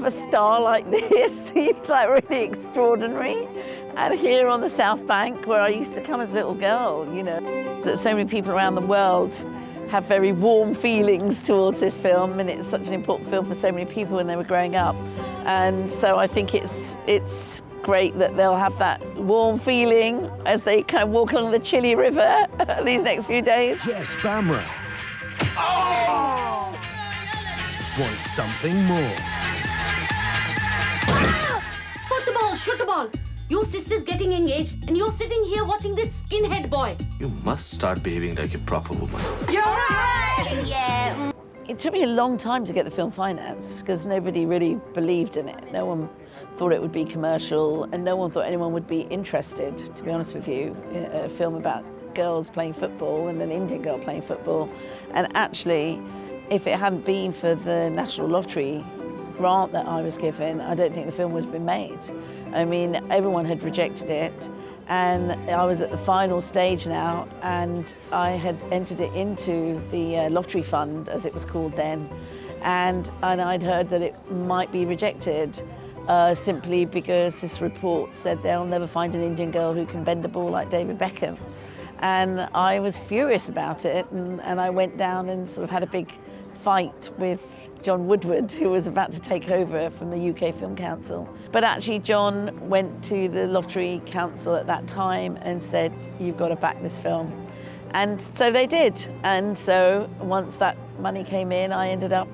have a star like this seems like really extraordinary. And here on the South Bank, where I used to come as a little girl, you know, that so many people around the world have very warm feelings towards this film, and it's such an important film for so many people when they were growing up. And so I think it's great that they'll have that warm feeling as they kind of walk along the chilly river these next few days. Jess Bamra. Oh! Wants something more. Put the ball, shoot the ball. Your sister's getting engaged and you're sitting here watching this skinhead boy. You must start behaving like a proper woman. You're right! Yeah. It took me a long time to get the film financed because nobody really believed in it. No one thought it would be commercial and no one thought anyone would be interested, to be honest with you, in a film about girls playing football and an Indian girl playing football. And actually, if it hadn't been for the National Lottery grant that I was given, I don't think the film would have been made. I mean, everyone had rejected it, and I was at the final stage now, and I had entered it into the lottery fund, as it was called then, and I'd heard that it might be rejected simply because this report said they'll never find an Indian girl who can bend a ball like David Beckham. And I was furious about it, and I went down and sort of had a big fight with John Woodward, who was about to take over from the UK Film Council. But actually John went to the Lottery Council at that time and said, you've got to back this film. And so they did. And so once that money came in, I ended up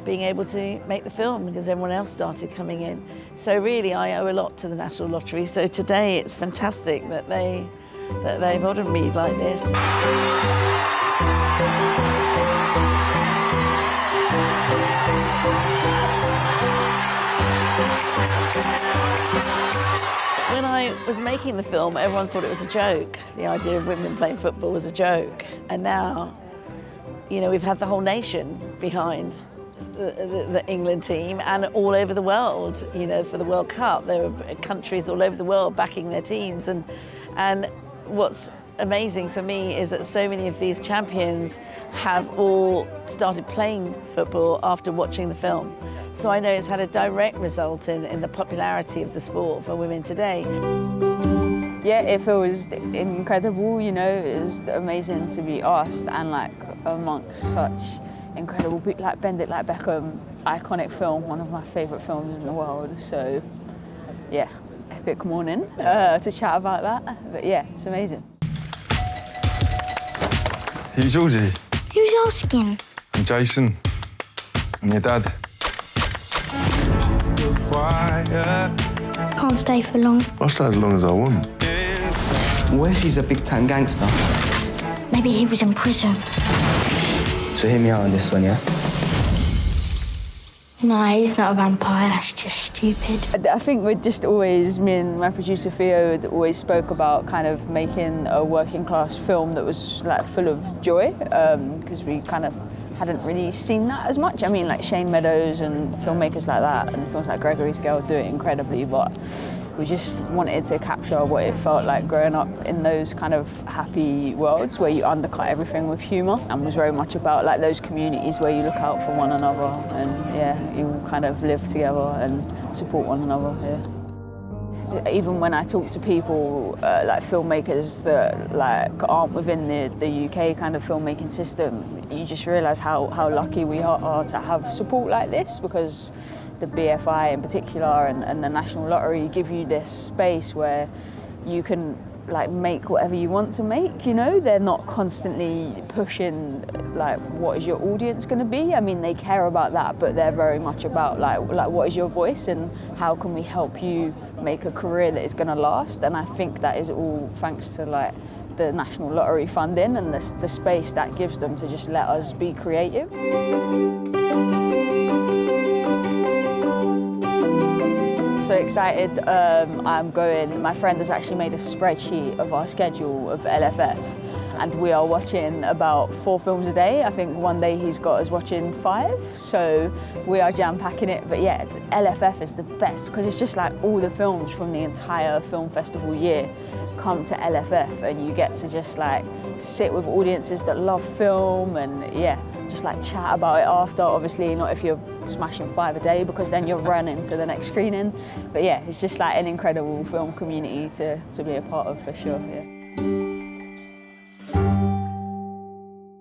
being able to make the film because everyone else started coming in. So really I owe a lot to the National Lottery. So today it's fantastic that they've honoured me like this. When I was making the film, everyone thought it was a joke. The idea of women playing football was a joke. And now, you know, we've had the whole nation behind the England team and all over the world, you know, for the World Cup. There were countries all over the world backing their teams. And what's amazing for me is that so many of these champions have all started playing football after watching the film. So I know it's had a direct result in the popularity of the sport for women today. Yeah, it feels incredible, you know, it was amazing to be asked and like amongst such incredible people, like Bend It Like Beckham, iconic film, one of my favourite films in the world. So yeah, epic morning to chat about that, but yeah, it's amazing. Who's Georgie? Who's asking? I'm Jason. I'm your dad. Can't stay for long. I'll stay as long as I want. What if he's a big-time gangster? Maybe he was in prison. So hear me out on this one, yeah? No, he's not a vampire, that's just stupid. I think we'd just always, me and my producer Theo had always spoke about kind of making a working class film that was like full of joy, because we kind of hadn't really seen that as much. I mean, like Shane Meadows and filmmakers like that and films like Gregory's Girl do it incredibly, but we just wanted to capture what it felt like growing up in those kind of happy worlds where you undercut everything with humour, and was very much about like those communities where you look out for one another and yeah, you all kind of live together and support one another. Yeah. So even when I talk to people like filmmakers that like aren't within the UK kind of filmmaking system, you just realise how lucky we are to have support like this, because the BFI in particular and the National Lottery give you this space where you can like make whatever you want to make, you know? They're not constantly pushing like what is your audience going to be. I mean, they care about that, but they're very much about like what is your voice and how can we help you make a career that is going to last. And I think that is all thanks to like the National Lottery funding and the space that gives them to just let us be creative. So excited, I'm going, my friend has actually made a spreadsheet of our schedule of LFF, and we are watching about 4 films a day. I think one day he's got us watching 5, so we are jam-packing it. But yeah, LFF is the best because it's just like all the films from the entire film festival year come to LFF, and you get to just like sit with audiences that love film and yeah, just like chat about it after. Obviously not if you're smashing 5 a day because then you're running to the next screening. But yeah, it's just like an incredible film community to be a part of for sure. Yeah.